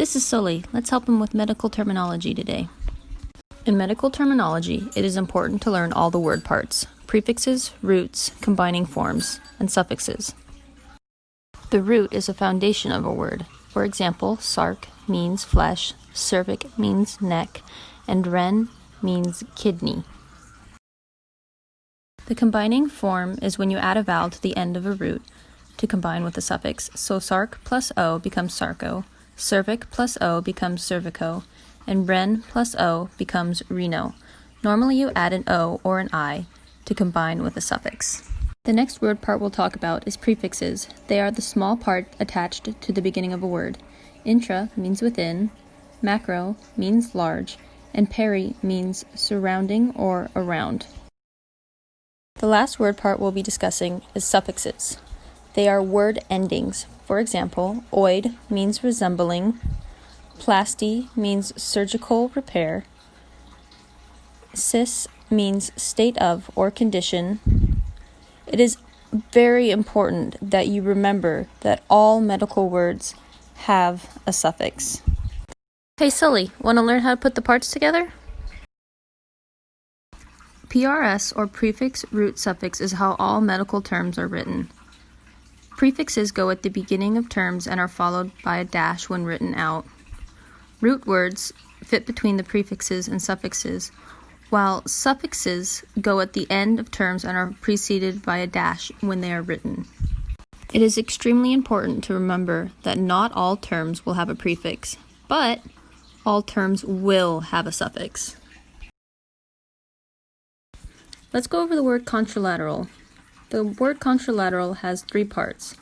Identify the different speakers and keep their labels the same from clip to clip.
Speaker 1: This is Sully. Let's help him with medical terminology today. In medical terminology, it is important to learn all the word parts, prefixes, roots, combining forms, and suffixes. The root is a foundation of a word. For example, sarc means flesh, cervic means neck, and ren means kidney. The combining form is when you add a vowel to the end of a root to combine with a suffix. So sarc plus o becomes sarco, cervic plus o becomes cervico, and ren plus o becomes reno. Normally you add an o or an I to combine with a suffix. The next word part we'll talk about is prefixes. They are the small part attached to the beginning of a word. Intra means within, macro means large, and peri means surrounding or around. The last word part we'll be discussing is suffixes. They are word endings. For example, oid means resembling, plasty means surgical repair, cis means state of or condition. It is very important that you remember that all medical words have a suffix. Hey Sully, want to learn how to put the parts together? PRS, or prefix root suffix, is how all medical terms are written. Prefixes go at the beginning of terms and are followed by a dash when written out. Root words fit between the prefixes and suffixes, while suffixes go at the end of terms and are preceded by a dash when they are written. It is extremely important to remember that not all terms will have a prefix, but all terms will have a suffix. Let's go over the word contralateral. The word contralateral has three parts.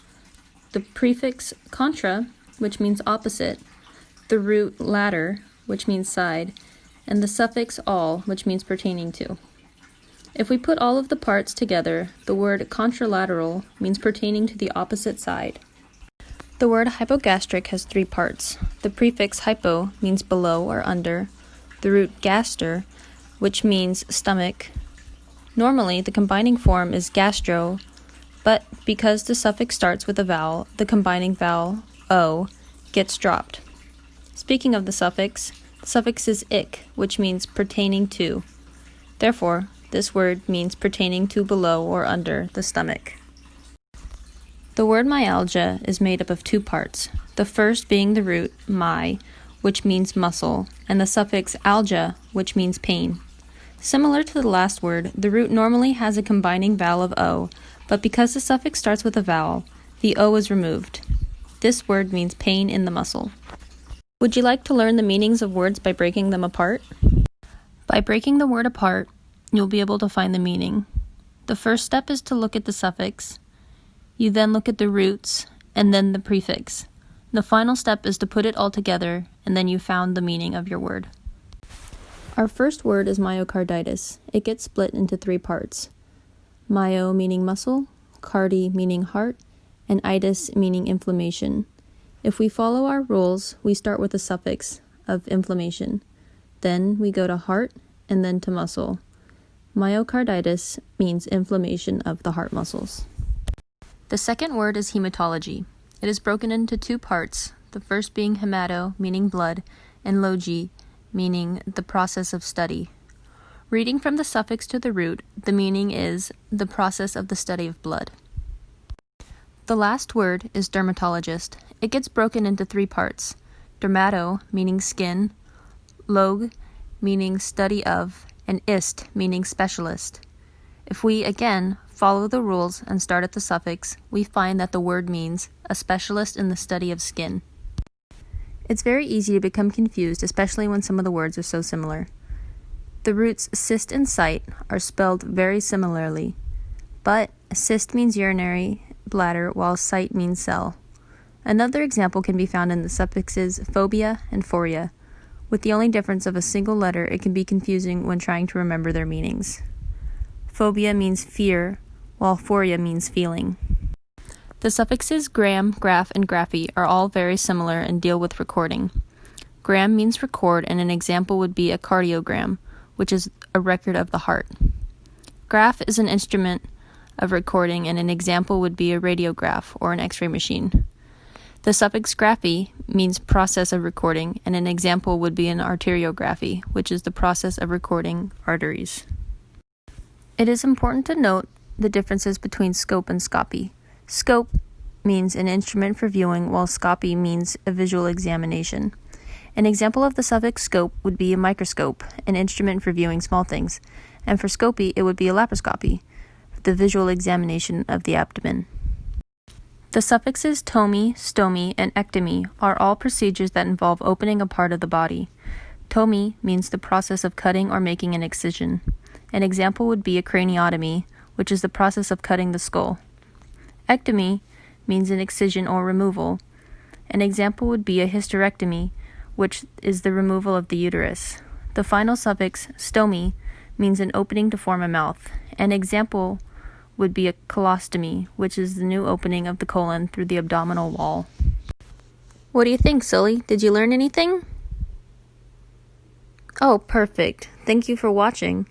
Speaker 1: The prefix contra, which means opposite, the root later, which means side, and the suffix all, which means pertaining to. If we put all of the parts together, the word contralateral means pertaining to the opposite side. The word hypogastric has three parts. The prefix hypo means below or under, the root gaster, which means stomach. Normally, the combining form is gastro, but because the suffix starts with a vowel, the combining vowel, o, gets dropped. Speaking of the suffix is ic, which means pertaining to. Therefore, this word means pertaining to below or under the stomach. The word myalgia is made up of two parts, the first being the root my, which means muscle, and the suffix algia, which means pain. Similar to the last word, the root normally has a combining vowel of o, but because the suffix starts with a vowel, the o is removed. This word means pain in the muscle. Would you like to learn the meanings of words by breaking them apart? By breaking the word apart, you'll be able to find the meaning. The first step is to look at the suffix. You then look at the roots, and then the prefix. The final step is to put it all together, and then you found the meaning of your word. Our first word is myocarditis. It gets split into three parts. Myo meaning muscle, cardi meaning heart, and itis meaning inflammation. If we follow our rules, we start with a suffix of inflammation. Then we go to heart and then to muscle. Myocarditis means inflammation of the heart muscles. The second word is hematology. It is broken into two parts, the first being hemato, meaning blood, and logi, meaning the process of study. Reading from the suffix to the root, the meaning is the process of the study of blood. The last word is dermatologist. It gets broken into three parts, dermato, meaning skin, log, meaning study of, and ist, meaning specialist. If we, again, follow the rules and start at the suffix, we find that the word means a specialist in the study of skin. It's very easy to become confused, especially when some of the words are so similar. The roots cyst and site are spelled very similarly, but cyst means urinary bladder while site means cell. Another example can be found in the suffixes phobia and phoria. With the only difference of a single letter, it can be confusing when trying to remember their meanings. Phobia means fear, while phoria means feeling. The suffixes gram, graph, and graphy are all very similar and deal with recording. Gram means record, and an example would be a cardiogram, which is a record of the heart. Graph is an instrument of recording, and an example would be a radiograph or an X-ray machine. The suffix graphy means process of recording, and an example would be an arteriography, which is the process of recording arteries. It is important to note the differences between scope and scopy. Scope means an instrument for viewing, while scopy means a visual examination. An example of the suffix scope would be a microscope, an instrument for viewing small things, and for scopy it would be a laparoscopy, the visual examination of the abdomen. The suffixes tomy, stomy, and ectomy are all procedures that involve opening a part of the body. Tomy means the process of cutting or making an excision. An example would be a craniotomy, which is the process of cutting the skull. Ectomy means an excision or removal. An example would be a hysterectomy, which is the removal of the uterus. The final suffix stomy means an opening to form a mouth. An example would be a colostomy, which is the new opening of the colon through the abdominal wall. What do you think, Sully? Did you learn anything? Oh, perfect. Thank you for watching.